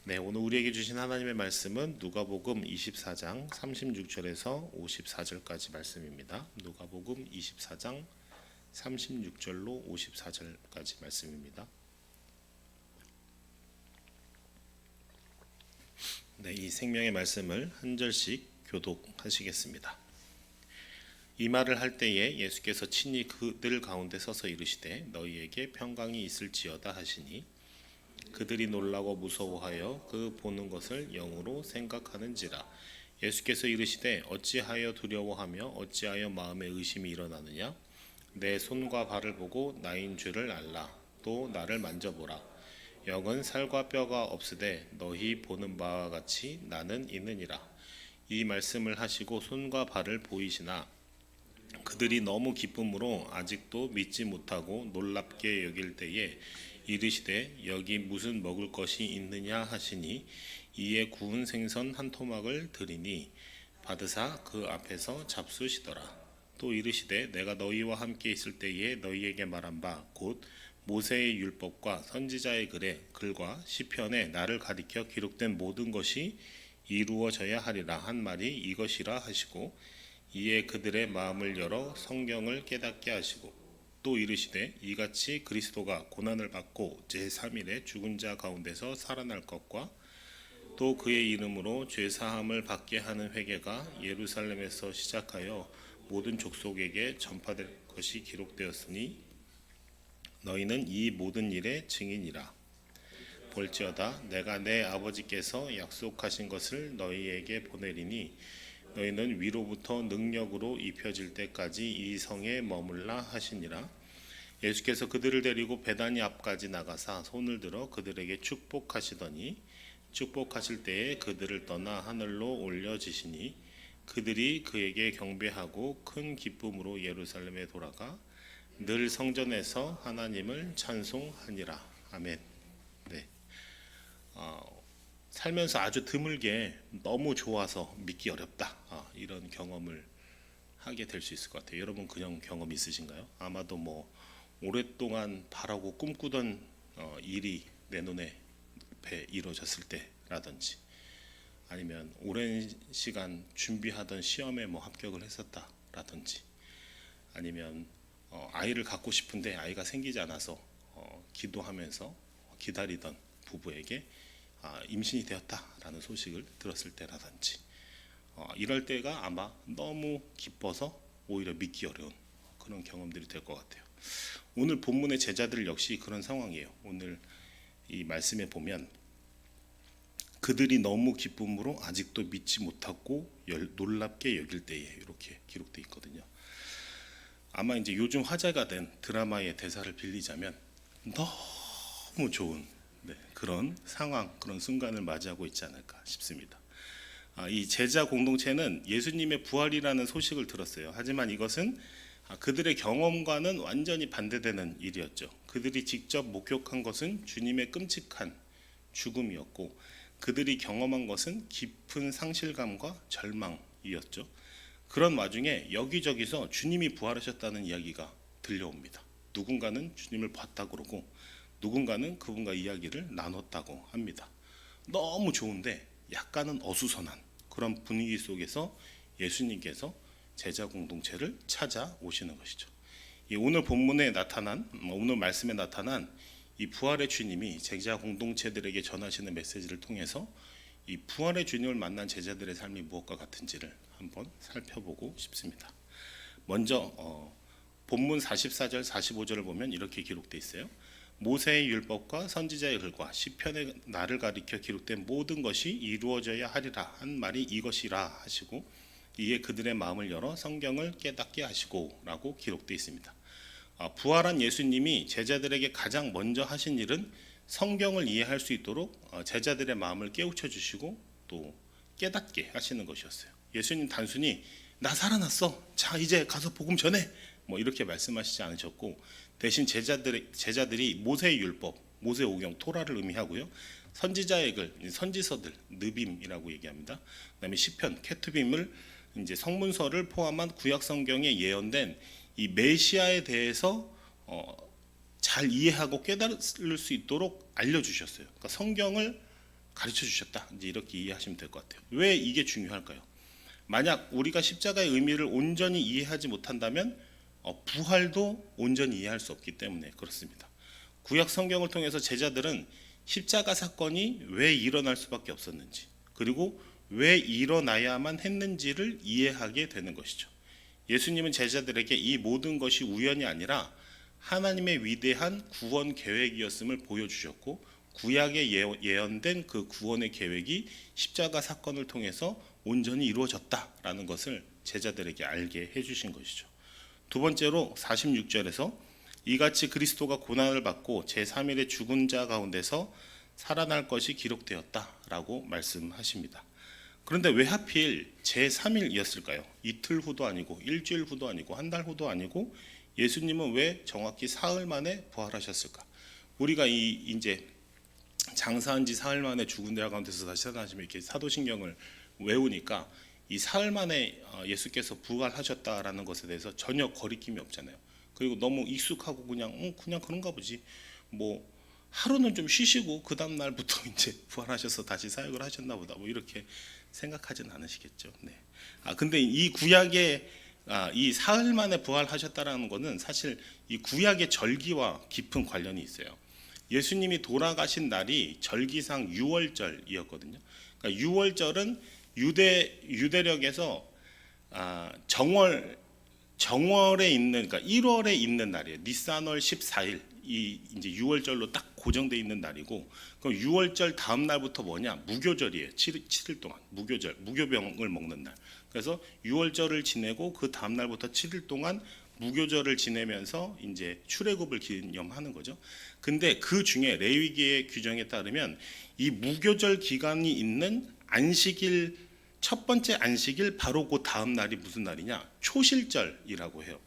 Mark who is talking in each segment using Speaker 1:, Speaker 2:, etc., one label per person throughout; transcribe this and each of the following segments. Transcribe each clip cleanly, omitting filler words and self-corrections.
Speaker 1: 네, 오늘 우리에게 주신 하나님의 말씀은 누가복음 24장 36절에서 54절까지 말씀입니다. 누가복음 24장 36절로 54절까지 말씀입니다. 네, 이 생명의 말씀을 한 절씩 교독하시겠습니다. 이 말을 할 때에 예수께서 친히 그들 가운데 서서 이르시되 너희에게 평강이 있을지어다 하시니 그들이 놀라고 무서워하여 그 보는 것을 영으로 생각하는지라. 예수께서 이르시되 어찌하여 두려워하며 어찌하여 마음에 의심이 일어나느냐. 내 손과 발을 보고 나인 줄을 알라. 또 나를 만져보라. 영은 살과 뼈가 없으되 너희 보는 바와 같이 나는 있느니라. 이 말씀을 하시고 손과 발을 보이시나 그들이 너무 기쁨으로 아직도 믿지 못하고 놀랍게 여길 때에 이르시되 여기 무슨 먹을 것이 있느냐 하시니 이에 구운 생선 한 토막을 드리니 받으사 그 앞에서 잡수시더라. 또 이르시되 내가 너희와 함께 있을 때에 너희에게 말한 바 곧 모세의 율법과 선지자의 글과 시편에 나를 가리켜 기록된 모든 것이 이루어져야 하리라 한 말이 이것이라 하시고 이에 그들의 마음을 열어 성경을 깨닫게 하시고 또 이르시되 이같이 그리스도가 고난을 받고 제3일에 죽은 자 가운데서 살아날 것과 또 그의 이름으로 죄사함을 받게 하는 회개가 예루살렘에서 시작하여 모든 족속에게 전파될 것이 기록되었으니 너희는 이 모든 일의 증인이라. 볼지어다 내가 내 아버지께서 약속하신 것을 너희에게 보내리니 너희는 위로부터 능력으로 입혀질 때까지 이 성에 머물라 하시니라. 예수께서 그들을 데리고 베다니 앞까지 나가사 손을 들어 그들에게 축복하시더니 축복하실 때에 그들을 떠나 하늘로 올려지시니 그들이 그에게 경배하고 큰 기쁨으로 예루살렘에 돌아가 늘 성전에서 하나님을 찬송하니라. 아멘. 네. 살면서 아주 드물게 너무 좋아서 믿기 어렵다 이런 경험을 하게 될 수 있을 것 같아요. 여러분 그냥 경험 있으신가요? 아마도 뭐 오랫동안 바라고 꿈꾸던 일이 내 눈에 이루어졌을 때라든지 아니면 오랜 시간 준비하던 시험에 뭐 합격을 했었다라든지 아니면 아이를 갖고 싶은데 아이가 생기지 않아서 기도하면서 기다리던 부부에게 임신이 되었다라는 소식을 들었을 때라든지 이럴 때가 아마 너무 기뻐서 오히려 믿기 어려운 그런 경험들이 될 것 같아요. 오늘 본문의 제자들 역시 그런 상황이에요. 오늘 이 말씀에 보면 그들이 너무 기쁨으로 아직도 믿지 못하고 놀랍게 여길 때에 이렇게 기록되어 있거든요. 아마 이제 요즘 화제가 된 드라마의 대사를 빌리자면 너무 좋은 그런 상황, 그런 순간을 맞이하고 있지 않을까 싶습니다. 이 제자 공동체는 예수님의 부활이라는 소식을 들었어요. 하지만 이것은 그들의 경험과는 완전히 반대되는 일이었죠. 그들이 직접 목격한 것은 주님의 끔찍한 죽음이었고 그들이 경험한 것은 깊은 상실감과 절망이었죠. 그런 와중에 여기저기서 주님이 부활하셨다는 이야기가 들려옵니다. 누군가는 주님을 봤다고 그러고 누군가는 그분과 이야기를 나눴다고 합니다. 너무 좋은데 약간은 어수선한 그런 분위기 속에서 예수님께서 제자 공동체를 찾아오시는 것이죠. 오늘 본문에 나타난 오늘 말씀에 나타난 이 부활의 주님이 제자 공동체들에게 전하시는 메시지를 통해서 이 부활의 주님을 만난 제자들의 삶이 무엇과 같은지를 한번 살펴보고 싶습니다. 먼저 본문 44절 45절을 보면 이렇게 기록되어 있어요. 모세의 율법과 선지자의 글과 시편에 나를 가리켜 기록된 모든 것이 이루어져야 하리라 한 말이 이것이라 하시고 이에 그들의 마음을 열어 성경을 깨닫게 하시고 라고 기록되어 있습니다. 부활한 예수님이 제자들에게 가장 먼저 하신 일은 성경을 이해할 수 있도록 제자들의 마음을 깨우쳐 주시고 또 깨닫게 하시는 것이었어요. 예수님 단순히 나 살아났어, 자 이제 가서 복음 전해 뭐 이렇게 말씀하시지 않으셨고 대신 제자들이 모세의 율법, 모세 오경, 토라를 의미하고요. 선지자의 글, 선지서들, 느빔이라고 얘기합니다. 그다음에 시편, 케투빔을 이제 성문서를 포함한 구약 성경에 예언된 이 메시아에 대해서 잘 이해하고 깨달을 수 있도록 알려주셨어요. 그러니까 성경을 가르쳐 주셨다. 이제 이렇게 이해하시면 될 것 같아요. 왜 이게 중요할까요? 만약 우리가 십자가의 의미를 온전히 이해하지 못한다면 부활도 온전히 이해할 수 없기 때문에 그렇습니다. 구약 성경을 통해서 제자들은 십자가 사건이 왜 일어날 수밖에 없었는지, 그리고 왜 일어나야만 했는지를 이해하게 되는 것이죠. 예수님은 제자들에게 이 모든 것이 우연이 아니라 하나님의 위대한 구원 계획이었음을 보여주셨고, 구약에 예언된 그 구원의 계획이 십자가 사건을 통해서 온전히 이루어졌다라는 것을 제자들에게 알게 해주신 것이죠. 두 번째로 46절에서 이같이 그리스도가 고난을 받고 제3일에 죽은 자 가운데서 살아날 것이 기록되었다라고 말씀하십니다. 그런데 왜 하필 제3일이었을까요? 이틀 후도 아니고 일주일 후도 아니고 한 달 후도 아니고 예수님은 왜 정확히 사흘 만에 부활하셨을까? 우리가 이제 장사한 지 사흘 만에 죽은 자 가운데서 다시 살아나시면 이렇게 사도신경을 외우니까 이 사흘 만에 예수께서 부활하셨다라는 것에 대해서 전혀 거리낌이 없잖아요. 그리고 너무 익숙하고 그냥 그런가 보지. 뭐 하루는 좀 쉬시고 그 다음 날부터 이제 부활하셔서 다시 사역을 하셨나 보다. 뭐 이렇게 생각하진 않으시겠죠. 네. 근데 이 구약의 이 사흘 만에 부활하셨다라는 것은 사실 이 구약의 절기와 깊은 관련이 있어요. 예수님이 돌아가신 날이 절기상 유월절이었거든요. 그러니까 유월절은 유대력에서 정월에 있는, 그러니까 1월에 있는 날이에요. 니산월 14일 이 이제 유월절로 딱 고정돼 있는 날이고, 그럼 유월절 다음 날부터 뭐냐? 무교절이에요. 7일 동안 무교절, 무교병을 먹는 날. 그래서 유월절을 지내고 그 다음 날부터 7일 동안 무교절을 지내면서 이제 출애굽을 기념하는 거죠. 근데 그 중에 레위기의 규정에 따르면 이 무교절 기간이 있는 안식일, 첫 번째 안식일 바로 그 다음 날이 무슨 날이냐? 초실절이라고 해요.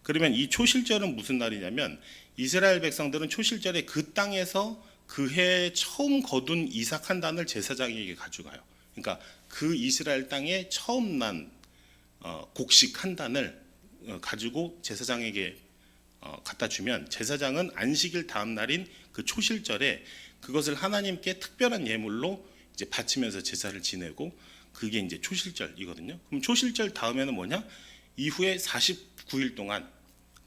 Speaker 1: 그러면 이 초실절은 무슨 날이냐면 이스라엘 백성들은 초실절에 그 땅에서 그 해 처음 거둔 이삭 한 단을 제사장에게 가져가요. 그러니까 그 이스라엘 땅에 처음 난 곡식 한 단을 가지고 제사장에게 갖다 주면 제사장은 안식일 다음 날인 그 초실절에 그것을 하나님께 특별한 예물로 이제 바치면서 제사를 지내고, 그게 이제 초실절이거든요. 그럼 초실절 다음에는 뭐냐? 이후에 49일 동안,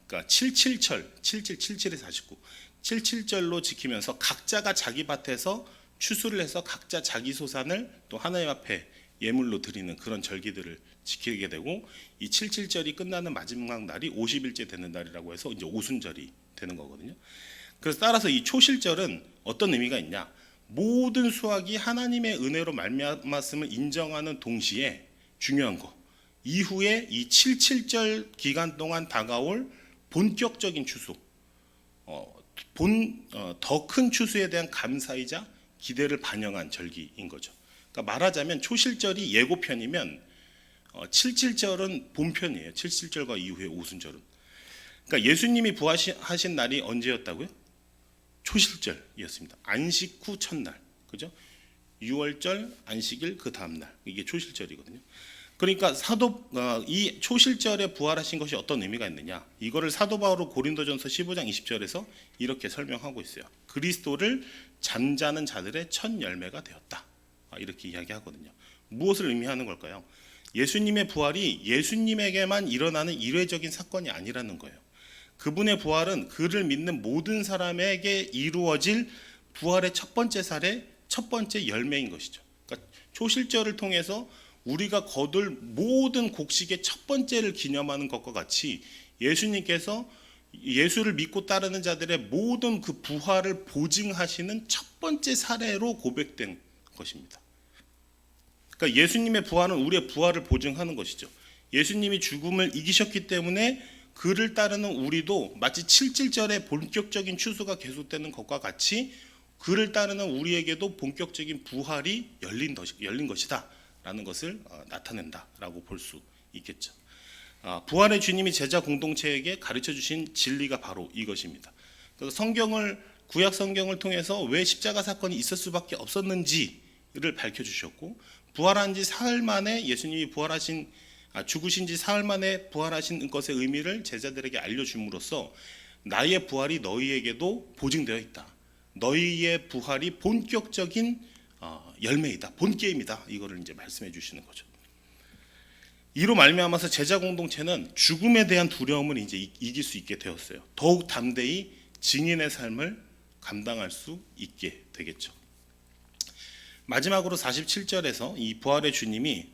Speaker 1: 그러니까 77철, 77에 49, 77절로 지키면서 각자가 자기 밭에서 추수를 해서 각자 자기 소산을 또 하나님 앞에 예물로 드리는 그런 절기들을 지키게 되고, 이 77절이 끝나는 마지막 날이 50일째 되는 날이라고 해서 이제 오순절이 되는 거거든요. 그래서 따라서 이 초실절은 어떤 의미가 있냐? 모든 수확이 하나님의 은혜로 말미암았음을 인정하는 동시에 중요한 거, 이후에 이 77절 기간 동안 다가올 본격적인 추수, 더 큰 추수에 대한 감사이자 기대를 반영한 절기인 거죠. 그러니까 말하자면 초실절이 예고편이면 77절은 본편이에요. 77절과 이후에 오순절은. 그러니까 예수님이 부활하신 날이 언제였다고요? 초실절이었습니다. 안식 후 첫날, 그죠? 유월절, 안식일 그 다음 날, 이게 초실절이거든요. 그러니까 이 초실절에 부활하신 것이 어떤 의미가 있느냐? 이거를 사도 바울은 고린도전서 15장 20절에서 이렇게 설명하고 있어요. 그리스도를 잠자는 자들의 첫 열매가 되었다. 이렇게 이야기하거든요. 무엇을 의미하는 걸까요? 예수님의 부활이 예수님에게만 일어나는 일회적인 사건이 아니라는 거예요. 그분의 부활은 그를 믿는 모든 사람에게 이루어질 부활의 첫 번째 사례, 첫 번째 열매인 것이죠. 그러니까 초실절을 통해서 우리가 거둘 모든 곡식의 첫 번째를 기념하는 것과 같이 예수님께서 예수를 믿고 따르는 자들의 모든 그 부활을 보증하시는 첫 번째 사례로 고백된 것입니다. 그러니까 예수님의 부활은 우리의 부활을 보증하는 것이죠. 예수님이 죽음을 이기셨기 때문에 그를 따르는 우리도 마치 77절의 본격적인 추수가 계속되는 것과 같이 그를 따르는 우리에게도 본격적인 부활이 열린 것이다 라는 것을 나타낸다라고 볼 수 있겠죠. 부활의 주님이 제자 공동체에게 가르쳐 주신 진리가 바로 이것입니다. 그래서 구약 성경을 통해서 왜 십자가 사건이 있을 수밖에 없었는지를 밝혀주셨고, 부활한 지 사흘 만에 예수님이 죽으신 지 사흘 만에 부활하신 것의 의미를 제자들에게 알려줌으로써 나의 부활이 너희에게도 보증되어 있다. 너희의 부활이 본격적인 열매이다, 본 게임이다. 이거를 이제 말씀해 주시는 거죠. 이로 말미암아서 제자 공동체는 죽음에 대한 두려움을 이제 이길 수 있게 되었어요. 더욱 담대히 증인의 삶을 감당할 수 있게 되겠죠. 마지막으로 47절에서 이 부활의 주님이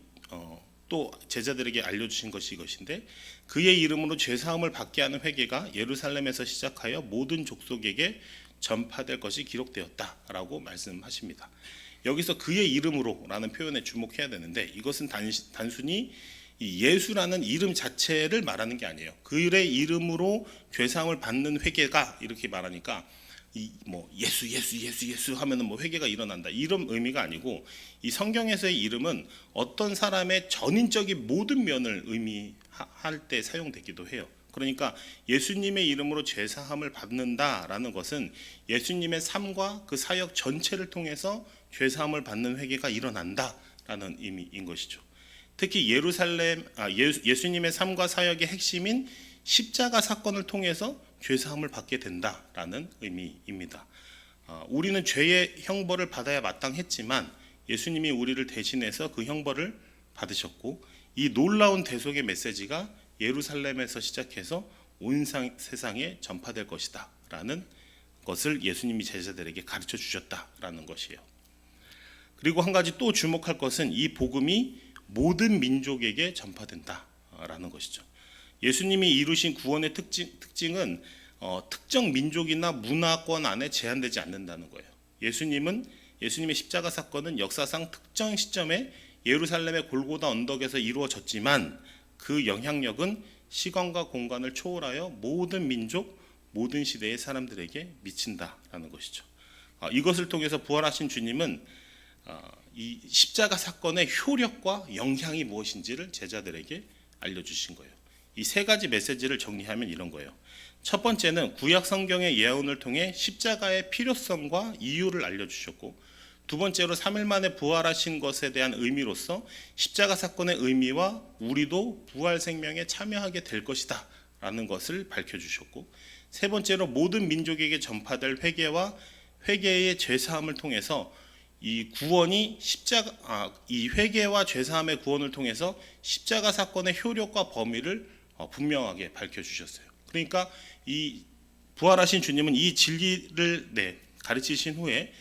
Speaker 1: 또 제자들에게 알려주신 것이 이것인데, 그의 이름으로 죄사함을 받게 하는 회개가 예루살렘에서 시작하여 모든 족속에게 전파될 것이 기록되었다라고 말씀하십니다. 여기서 그의 이름으로라는 표현에 주목해야 되는데, 이것은 단순히 이 예수라는 이름 자체를 말하는 게 아니에요. 그의 이름으로 죄사함을 받는 회개가 이렇게 말하니까 예수 하면은 회개가 일어난다, 이런 의미가 아니고, 이 성경에서의 이름은 어떤 사람의 전인적인 모든 면을 의미할 때 사용되기도 해요. 그러니까 예수님의 이름으로 죄사함을 받는다라는 것은 예수님의 삶과 그 사역 전체를 통해서 죄사함을 받는 회개가 일어난다라는 의미인 것이죠. 특히 예수님의 삶과 사역의 핵심인 십자가 사건을 통해서 죄사함을 받게 된다라는 의미입니다. 우리는 죄의 형벌을 받아야 마땅했지만 예수님이 우리를 대신해서 그 형벌을 받으셨고, 이 놀라운 대속의 메시지가 예루살렘에서 시작해서 온 세상에 전파될 것이다 라는 것을 예수님이 제자들에게 가르쳐 주셨다라는 것이에요. 그리고 한 가지 또 주목할 것은 이 복음이 모든 민족에게 전파된다라는 것이죠. 예수님이 이루신 구원의 특징은 특정 민족이나 문화권 안에 제한되지 않는다는 거예요. 예수님의 십자가 사건은 역사상 특정 시점에 예루살렘의 골고다 언덕에서 이루어졌지만, 그 영향력은 시간과 공간을 초월하여 모든 민족, 모든 시대의 사람들에게 미친다라는 것이죠. 이것을 통해서 부활하신 주님은 이 십자가 사건의 효력과 영향이 무엇인지를 제자들에게 알려주신 거예요. 이 세 가지 메시지를 정리하면 이런 거예요. 첫 번째는 구약 성경의 예언을 통해 십자가의 필요성과 이유를 알려주셨고, 두 번째로 3일 만에 부활하신 것에 대한 의미로서 십자가 사건의 의미와 우리도 부활 생명에 참여하게 될 것이다 라는 것을 밝혀주셨고, 세 번째로 모든 민족에게 전파될 회개와 회개의 죄사함을 통해서 이 회개와 죄사함의 구원을 통해서 십자가 사건의 효력과 범위를 분명하게 밝혀주셨어요. 그러니까 이 부활하신 주님은 이 진리를 가르치신 후에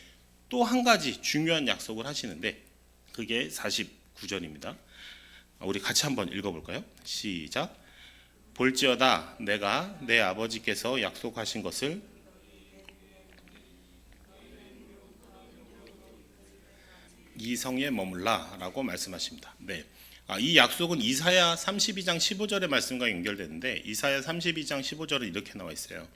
Speaker 1: 또 한 가지 중요한 약속을 하시는데, 그게 49절입니다. 우리 같이 한번 읽어볼까요? 시작. 볼지어다 내가 내 아버지께서 약속하신 것을 이 성에 머물라 라고 말씀하십니다. 이 약속은 이사야 32장 15절의 말씀과 연결되는데, 이사야 32장 15절은 이렇게 나와 있어요.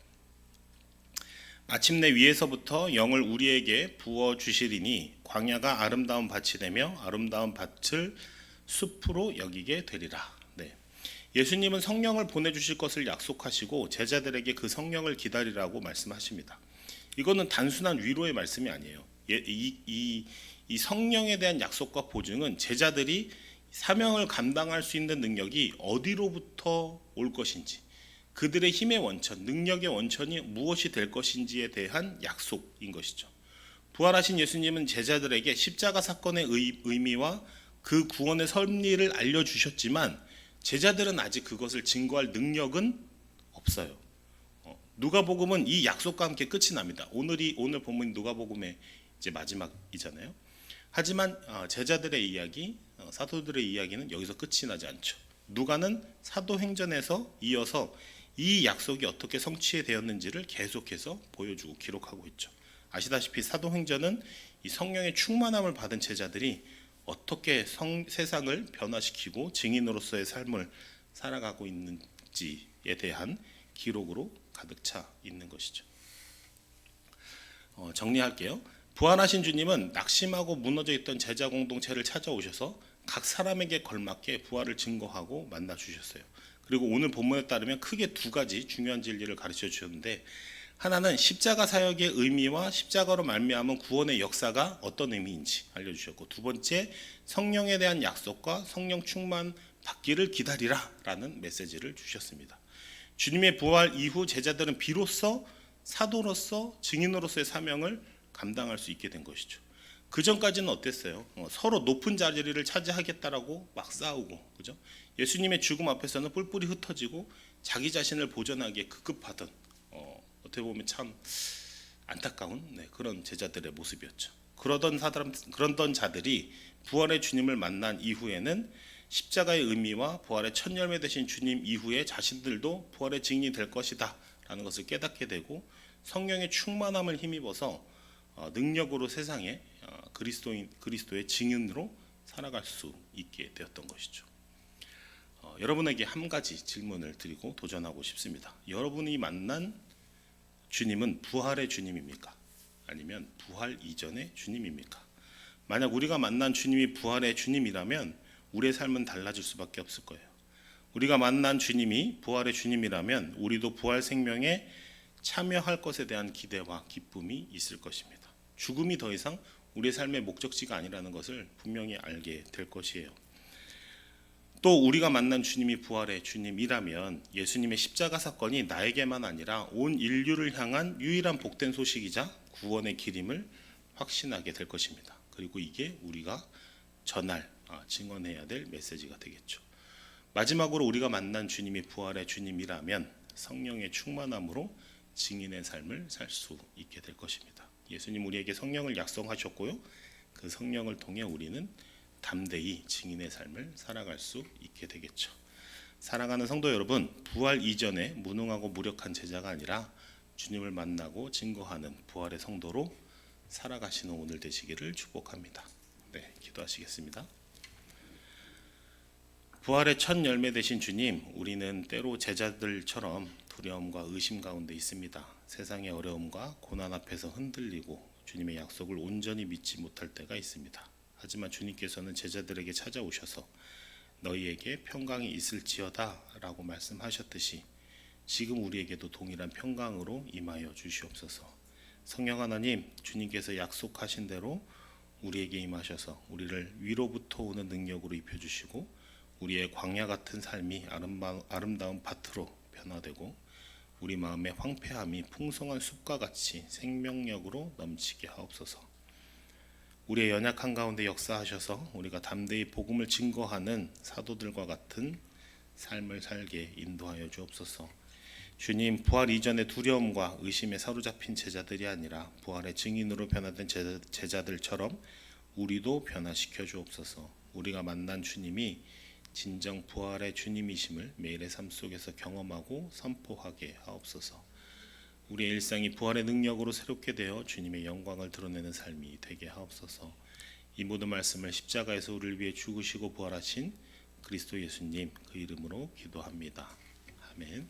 Speaker 1: 마침내 위에서부터 영을 우리에게 부어 주시리니 광야가 아름다운 밭이 되며 아름다운 밭을 숲으로 여기게 되리라. 예수님은 성령을 보내주실 것을 약속하시고 제자들에게 그 성령을 기다리라고 말씀하십니다. 이거는 단순한 위로의 말씀이 아니에요. 이 성령에 대한 약속과 보증은 제자들이 사명을 감당할 수 있는 능력이 어디로부터 올 것인지, 그들의 힘의 원천, 능력의 원천이 무엇이 될 것인지에 대한 약속인 것이죠. 부활하신 예수님은 제자들에게 십자가 사건의 의미와 그 구원의 섭리를 알려주셨지만, 제자들은 아직 그것을 증거할 능력은 없어요. 누가복음은 이 약속과 함께 끝이 납니다. 오늘 본문 누가복음의 이제 마지막이잖아요. 하지만 제자들의 이야기, 사도들의 이야기는 여기서 끝이 나지 않죠. 누가는 사도행전에서 이어서 이 약속이 어떻게 성취되었는지를 계속해서 보여주고 기록하고 있죠. 아시다시피 사도행전은 이 성령의 충만함을 받은 제자들이 어떻게 세상을 변화시키고 증인으로서의 삶을 살아가고 있는지에 대한 기록으로 가득 차 있는 것이죠. 정리할게요. 부활하신 주님은 낙심하고 무너져 있던 제자 공동체를 찾아오셔서 각 사람에게 걸맞게 부활을 증거하고 만나 주셨어요. 그리고 오늘 본문에 따르면 크게 두 가지 중요한 진리를 가르쳐 주셨는데, 하나는 십자가 사역의 의미와 십자가로 말미암은 구원의 역사가 어떤 의미인지 알려주셨고, 두 번째 성령에 대한 약속과 성령 충만 받기를 기다리라 라는 메시지를 주셨습니다. 주님의 부활 이후 제자들은 비로소 사도로서 증인으로서의 사명을 감당할 수 있게 된 것이죠. 그 전까지는 어땠어요? 서로 높은 자리를 차지하겠다라고 막 싸우고, 그죠? 예수님의 죽음 앞에서는 뿔뿔이 흩어지고 자기 자신을 보존하기에 급급하던, 어떻게 보면 참 안타까운 그런 제자들의 모습이었죠. 그러던 자들이 부활의 주님을 만난 이후에는 십자가의 의미와 부활의 첫 열매 되신 주님 이후에 자신들도 부활의 증인이 될 것이다 라는 것을 깨닫게 되고, 성령의 충만함을 힘입어서 능력으로 세상에 그리스도의 증인으로 살아갈 수 있게 되었던 것이죠. 여러분에게 한 가지 질문을 드리고 도전하고 싶습니다. 여러분이 만난 주님은 부활의 주님입니까? 아니면 부활 이전의 주님입니까? 만약 우리가 만난 주님이 부활의 주님이라면 우리의 삶은 달라질 수밖에 없을 거예요. 우리가 만난 주님이 부활의 주님이라면 우리도 부활 생명에 참여할 것에 대한 기대와 기쁨이 있을 것입니다. 죽음이 더 이상 우리의 삶의 목적지가 아니라는 것을 분명히 알게 될 것이에요. 또 우리가 만난 주님이 부활의 주님이라면 예수님의 십자가 사건이 나에게만 아니라 온 인류를 향한 유일한 복된 소식이자 구원의 길임을 확신하게 될 것입니다. 그리고 이게 우리가 증언해야 될 메시지가 되겠죠. 마지막으로 우리가 만난 주님이 부활의 주님이라면 성령의 충만함으로 증인의 삶을 살 수 있게 될 것입니다. 예수님 우리에게 성령을 약속하셨고요. 그 성령을 통해 우리는 담대히 증인의 삶을 살아갈 수 있게 되겠죠. 사랑하는 성도 여러분, 부활 이전에 무능하고 무력한 제자가 아니라 주님을 만나고 증거하는 부활의 성도로 살아가시는 오늘 되시기를 축복합니다. 네, 기도하시겠습니다. 부활의 첫 열매 되신 주님, 우리는 때로 제자들처럼 두려움과 의심 가운데 있습니다. 세상의 어려움과 고난 앞에서 흔들리고 주님의 약속을 온전히 믿지 못할 때가 있습니다. 하지만 주님께서는 제자들에게 찾아오셔서 너희에게 평강이 있을지어다 라고 말씀하셨듯이 지금 우리에게도 동일한 평강으로 임하여 주시옵소서. 성령 하나님, 주님께서 약속하신 대로 우리에게 임하셔서 우리를 위로부터 오는 능력으로 입혀주시고 우리의 광야 같은 삶이 아름다운 밭으로 변화되고 우리 마음의 황폐함이 풍성한 숲과 같이 생명력으로 넘치게 하옵소서. 우리의 연약한 가운데 역사하셔서 우리가 담대히 복음을 증거하는 사도들과 같은 삶을 살게 인도하여 주옵소서. 주님, 부활 이전의 두려움과 의심에 사로잡힌 제자들이 아니라 부활의 증인으로 변화된 제자들처럼 우리도 변화시켜 주옵소서. 우리가 만난 주님이 진정 부활의 주님이심을 매일의 삶 속에서 경험하고 선포하게 하옵소서. 우리의 일상이 부활의 능력으로 새롭게 되어 주님의 영광을 드러내는 삶이 되게 하옵소서. 이 모든 말씀을 십자가에서 우리를 위해 죽으시고 부활하신 그리스도 예수님 그 이름으로 기도합니다. 아멘.